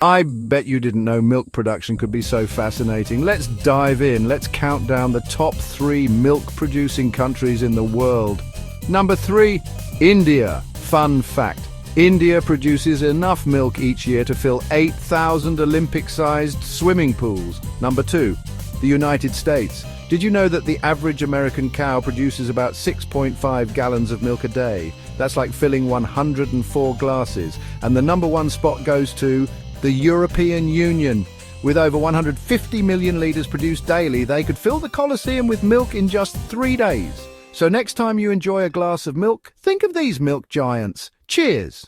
I bet you didn't know milk production could be so fascinating. Let's dive in. Let's count down the top 3 milk-producing countries in the world. Number 3, India. Fun fact: India produces enough milk each year to fill 8,000 Olympic-sized swimming pools. Number 2, the United States. Did you know that the average American cow produces about 6.5 gallons of milk a day? That's like filling 104 glasses. And the number 1 spot goes to the European Union. With over 150 million litres produced daily, they could fill the Colosseum with milk in just 3 days. So next time you enjoy a glass of milk, think of these milk giants. Cheers!